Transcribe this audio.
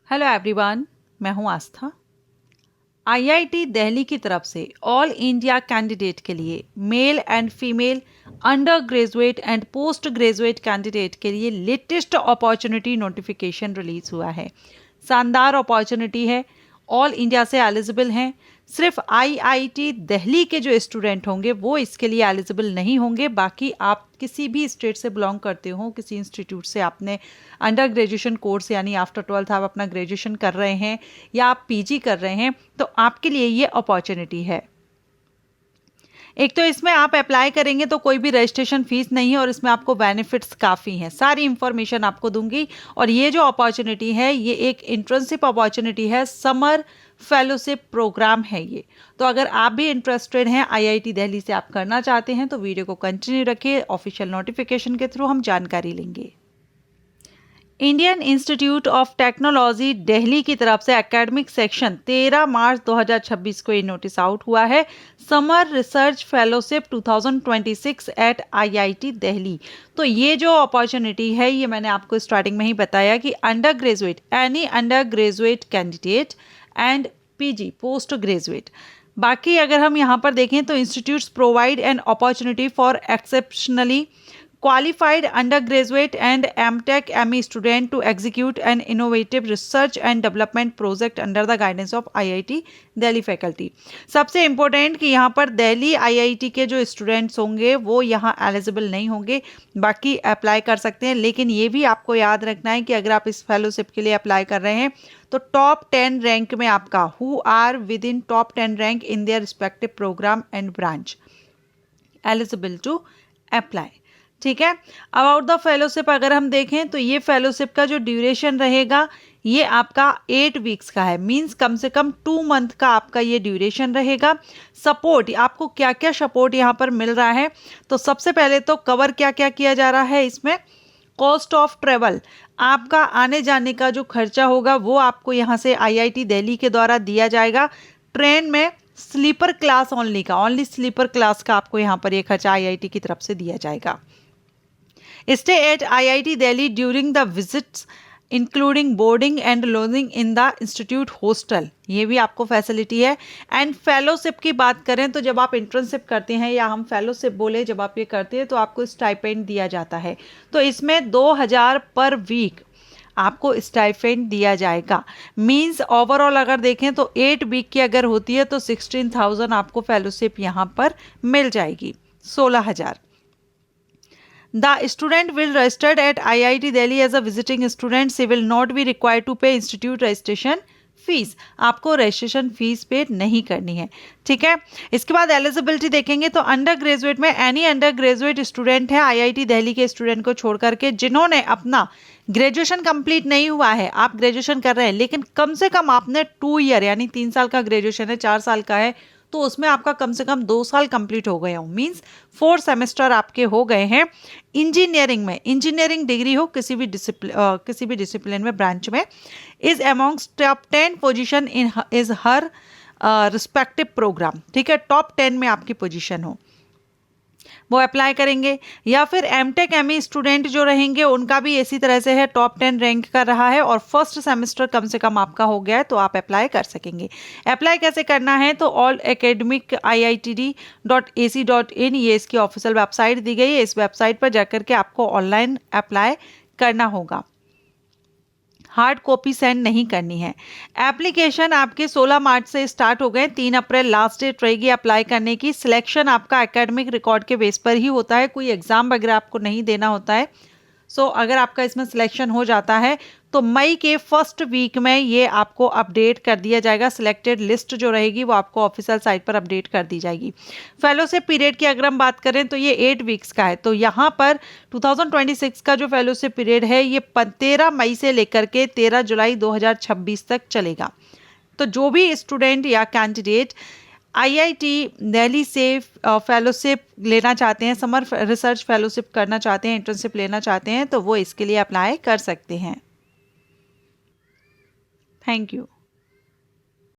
Hello everyone, मैं हूं आस्था। IIT Delhi की तरफ से ऑल इंडिया कैंडिडेट के लिए male and female under graduate and post graduate candidate के लिए लेटेस्ट अपॉर्चुनिटी नोटिफिकेशन रिलीज हुआ है। शानदार अपॉर्चुनिटी है, ऑल इंडिया से एलिजिबल हैं। सिर्फ आईआईटी दिल्ली के जो स्टूडेंट होंगे वो इसके लिए एलिजिबल नहीं होंगे। बाकी आप किसी भी स्टेट से बिलोंग करते हो, किसी इंस्टीट्यूट से आपने अंडर ग्रेजुएशन कोर्स यानी आफ्टर 12th आप अपना ग्रेजुएशन कर रहे हैं या आप पीजी कर रहे हैं, तो आपके लिए ये अपॉर्चुनिटी है। एक तो इसमें आप अप्लाई करेंगे तो कोई भी रजिस्ट्रेशन फीस नहीं है और इसमें आपको बेनिफिट्स काफ़ी हैं। सारी इंफॉर्मेशन आपको दूंगी। और ये जो अपॉर्चुनिटी है ये एक इंटर्नशिप अपॉर्चुनिटी है, समर फेलोशिप प्रोग्राम है ये। तो अगर आप भी इंटरेस्टेड हैं, आईआईटी दिल्ली से आप करना चाहते हैं, तो वीडियो को कंटिन्यू रखिए। ऑफिशियल नोटिफिकेशन के थ्रू हम जानकारी लेंगे। Indian institute of technology Delhi की तरफ से एकेडमिक सेक्शन 13 मार्च 2026 को ये नोटिस आउट हुआ है। Summer research fellowship 2026 eight IIT Delhi. तो ये जो अपॉर्चुनिटी है ये मैंने आपको स्टार्टिंग में ही बताया कि under graduate, any under graduate candidate and PG post graduate. बाकी अगर हम यहाँ पर देखें तो institutes provide an opportunity for exceptionally qualified undergraduate and MTech ME student to execute an innovative research and development project under the guidance of IIT Delhi faculty. सबसे important कि यहाँ पर दिल्ली आईआईटी के जो स्टूडेंट्स होंगे वो यहाँ एलिजिबल नहीं होंगे, बाकी अप्लाई कर सकते हैं। लेकिन ये भी आपको याद रखना है कि अगर आप इस फेलोशिप के लिए अप्लाई कर रहे हैं तो टॉप 10 रैंक में आपका who are with in top 10 rank in their respective programme and branch eligible to apply. ठीक है। अबाउट द फेलोशिप अगर हम देखें तो ये फेलोशिप का जो ड्यूरेशन रहेगा ये आपका 8 वीक्स का है। मींस कम से कम 2 मंथ का आपका ये ड्यूरेशन रहेगा। सपोर्ट, आपको क्या क्या सपोर्ट यहाँ पर मिल रहा है, तो सबसे पहले तो कवर क्या क्या किया जा रहा है इसमें। कॉस्ट ऑफ ट्रेवल, आपका आने जाने का जो खर्चा होगा वो आपको यहाँ से आईआईटी दिल्ली के द्वारा दिया जाएगा। ट्रेन में स्लीपर क्लास ओनली का, ओनली स्लीपर क्लास का आपको यहाँ पर ये खर्चा आईआईटी की तरफ से दिया जाएगा। Stay at IIT Delhi during the visits including boarding and lodging in the institute hostel, ये भी आपको फैसिलिटी है। एंड फेलोशिप की बात करें तो जब आप इंटर्नशिप करते हैं या हम फेलोशिप बोले जब आप ये करते हैं तो आपको स्टाइपेंड दिया जाता है। तो इसमें 2000 पर वीक आपको स्टाइपेंड दिया जाएगा। मींस ओवरऑल अगर देखें तो 8 वीक की अगर होती है तो 16,000 आपको फेलोशिप यहाँ पर मिल जाएगी, 16,000। The student will registered at IIT Delhi as a visiting student. She will not be required to pay institute registration fees, आपको रजिस्ट्रेशन फीस पे नहीं करनी है। ठीक है। इसके बाद एलिजिबिलिटी देखेंगे तो अंडर ग्रेजुएट में एनी अंडर ग्रेजुएट स्टूडेंट है आईआईटी दिल्ली के स्टूडेंट को छोड़ करके जिन्होंने अपना ग्रेजुएशन कंप्लीट नहीं हुआ है, आप ग्रेजुएशन कर रहे हैं लेकिन कम से कम आपने 2 ईयर यानी 3 साल का ग्रेजुएशन है, 4 साल का है तो उसमें आपका कम से कम 2 साल कंप्लीट हो गए हो, मींस 4 सेमेस्टर आपके हो गए हैं। इंजीनियरिंग में इंजीनियरिंग डिग्री हो किसी भी डिसिप्लिन में, ब्रांच में, is amongst top 10 position in is her respective programme. ठीक है, टॉप 10 में आपकी पोजीशन हो वो अप्लाई करेंगे। या फिर एमटेक एमई स्टूडेंट जो रहेंगे उनका भी इसी तरह से है, टॉप 10 रैंक कर रहा है और फर्स्ट सेमेस्टर कम से कम आपका हो गया है तो आप अप्लाई कर सकेंगे। अप्लाई कैसे करना है तो ऑल एकेडमिक iitd.ac.in ये इसकी ऑफिशियल वेबसाइट दी गई है। इस वेबसाइट पर जाकर के आपको ऑनलाइन अप्लाई करना होगा, हार्ड कॉपी सेंड नहीं करनी है। एप्लीकेशन आपके 16 मार्च से स्टार्ट हो गए, 3 अप्रैल लास्ट डेट रहेगी अप्लाई करने की। सिलेक्शन आपका एकेडमिक रिकॉर्ड के बेस पर ही होता है, कोई एग्जाम वगैरह आपको नहीं देना होता है। सो अगर आपका इसमें सिलेक्शन हो जाता है तो मई के फर्स्ट वीक में ये आपको अपडेट कर दिया जाएगा। सिलेक्टेड लिस्ट जो रहेगी वो आपको ऑफिशियल साइट पर अपडेट कर दी जाएगी। फेलोशिप पीरियड की अगर हम बात करें तो ये 8 वीक्स का है। तो यहाँ पर 2026 का जो फेलोशिप पीरियड है ये 13 मई से लेकर के 13 जुलाई 2026 तक चलेगा। तो जो भी स्टूडेंट या कैंडिडेट आईआईटी दिल्ली से फेलोशिप लेना चाहते हैं, समर रिसर्च फेलोशिप करना चाहते हैं, इंटर्नशिप लेना चाहते हैं तो वो इसके लिए अप्लाई कर सकते हैं। Thank you.